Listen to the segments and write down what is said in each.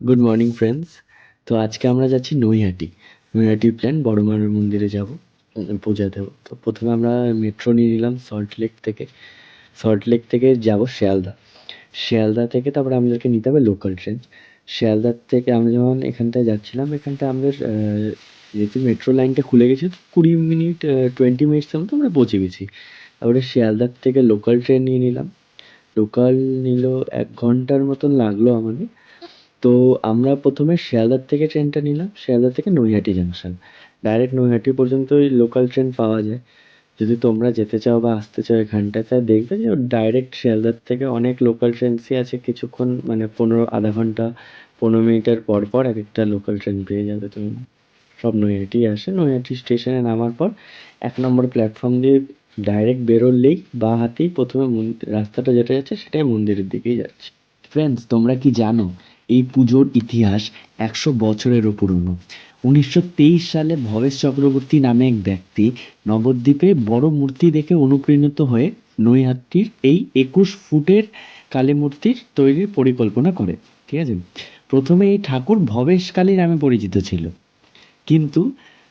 Good morning friends. তো আজকে আমরা যাচ্ছি নৈহাটি। নৈহাটির প্ল্যান বড় মার মন্দিরে যাব, পূজা দেবো। তো প্রথমে আমরা মেট্রো নিয়ে নিলাম সল্টলেক থেকে। সল্টলেক থেকে যাব শিয়ালদা। শিয়ালদা থেকে তারপরে আমাদেরকে নিতে হবে লোকাল ট্রেন। শিয়ালদার থেকে আমরা যখন এখানটায় যাচ্ছিলাম, এখানটায় আমাদের যেহেতু মেট্রো লাইনটা খুলে গেছে, তো 20 মিনিট 20 মিনিটসের মতো আমরা পৌঁছে গেছি। তারপরে শিয়ালদার থেকে লোকাল ট্রেন নিয়ে নিলাম। লোকাল নিল 1 ঘন্টার মতন লাগলো আমাদের। তো আমরা প্রথমে শিয়ালদার থেকে ট্রেনটা নিলাম, শিয়ালদা থেকে নৈহাটি জাংশন। ডাইরেক্ট নৈহাটি পর্যন্তই লোকাল ট্রেন পাওয়া যায়। যদি তোমরা যেতে চাও বা আসতে চাও এখানটায়, তাহলে দেখবে যে ডাইরেক্ট শিয়ালদার থেকে অনেক লোকাল ট্রেনসই আছে, কিছুক্ষণ মানে 15 আধা ঘন্টা 15 মিনিটের পর পর এক একটা লোকাল ট্রেন পেয়ে যাবে তুমি। সব নৈহাটি আসে। নৈহাটি স্টেশনে নামার পর 1 নম্বর প্ল্যাটফর্ম দিয়ে ডাইরেক্ট বেরোলেই বাঁ হাতেই প্রথমে রাস্তাটা যেটা যাচ্ছে সেটাই মন্দিরের দিকেই যাচ্ছে। ফ্রেন্ডস, তোমরা কি জানো এই পুজোর ইতিহাস 100 বছরেরও পুরনো? 1923 সালে ভবেশ চক্রবর্তী নামে এক ব্যক্তি নবদ্বীপে বড় মূর্তি দেখে অনুপ্রাণিত হয়ে নৈহাটির এই 21 ফুটের কালী মূর্তির তৈরির পরিকল্পনা করে। ঠিক আছে, প্রথমে এই ঠাকুর ভবেশ কালী নামে পরিচিত ছিল, কিন্তু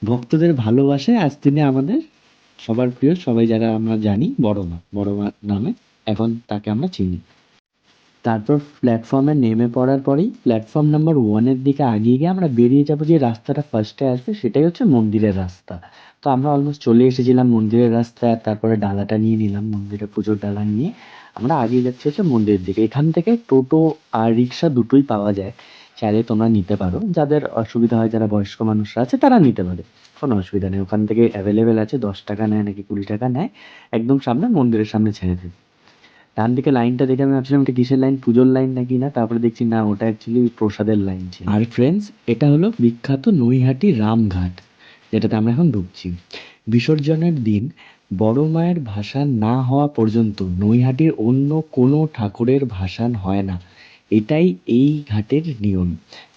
ভক্তদের ভালোবাসায় আজ তিনি আমাদের সবার প্রিয়, সবাই যারা আমরা জানি, বড় মা নামে এখন তাকে আমরা চিনি। তারপর প্ল্যাটফর্মে নেমে পড়ার পরেই প্ল্যাটফর্ম নাম্বার 1-এর দিকে এগিয়ে গিয়ে আমরা বেরিয়ে যাবো। যে রাস্তাটা ফার্স্টে আসবে সেটাই হচ্ছে মন্দিরের রাস্তা। তো আমরা অলমোস্ট চলে এসেছিলাম মন্দিরের রাস্তায়। তারপরে ডালাটা নিয়ে নিলাম, মন্দিরের পুজোর ডালা নিয়ে আমরা এগিয়ে যাচ্ছি হচ্ছে মন্দিরের দিকে। এখান থেকে টোটো আর রিক্সা দুটোই পাওয়া যায়, চাইলে তোমরা নিতে পারো। যাদের অসুবিধা হয়, যারা বয়স্ক মানুষরা আছে তারা নিতে পারে, কোনো অসুবিধা নেই। ওখান থেকে অ্যাভেলেবেল আছে, 10 টাকা নেয় নাকি 20 টাকা নেয়, একদম সামনে মন্দিরের সামনে ছেড়ে দেবে। ডান দিকে লাইনটা দেখে আমি ভাবছিলাম এটা কিসের লাইন, পুজোর লাইন নাকি না, তারপরে দেখছি না, ওটা অ্যাকচুয়ালি প্রসাদের লাইন ছিল। আর ফ্রেন্ডস, এটা হলো বিখ্যাত নৈহাটি রামঘাট, যেটাতে আমরা এখন ঢুকছি। বিসর্জনের দিন বড় মায়ের ভাসান না হওয়া পর্যন্ত নৈহাটির অন্য কোনো ঠাকুরের ভাসান হয় না। এটাই এই ঘাটের নিয়ম।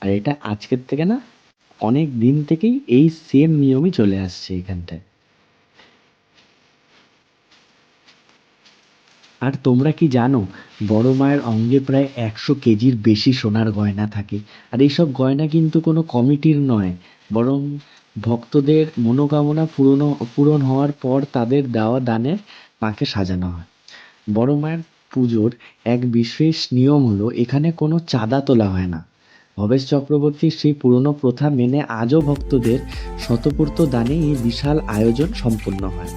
আর এটা আজকের থেকে না, অনেক দিন থেকেই এই সেম নিয়মই চলে আসছে এখানটায়। আর তোমরা কি জানো, বড় মায়ের অঙ্গে প্রায় 100 কেজির বেশি সোনার গয়না থাকে। আর এইসব গয়না কিন্তু কোনো কমিটির নয়, বরং ভক্তদের মনোকামনা পূরণ হওয়ার পর তাদের দেওয়া দানে মাকে সাজানো হয়। বড় মায়ের পুজোর এক বিশেষ নিয়ম হলো এখানে কোনো চাঁদা তোলা হয় না। ভবেশ চক্রবর্তীর সেই পুরনো প্রথা মেনে আজও ভক্তদের স্বতঃস্ফূর্ত দানে এই বিশাল আয়োজন সম্পন্ন হয়।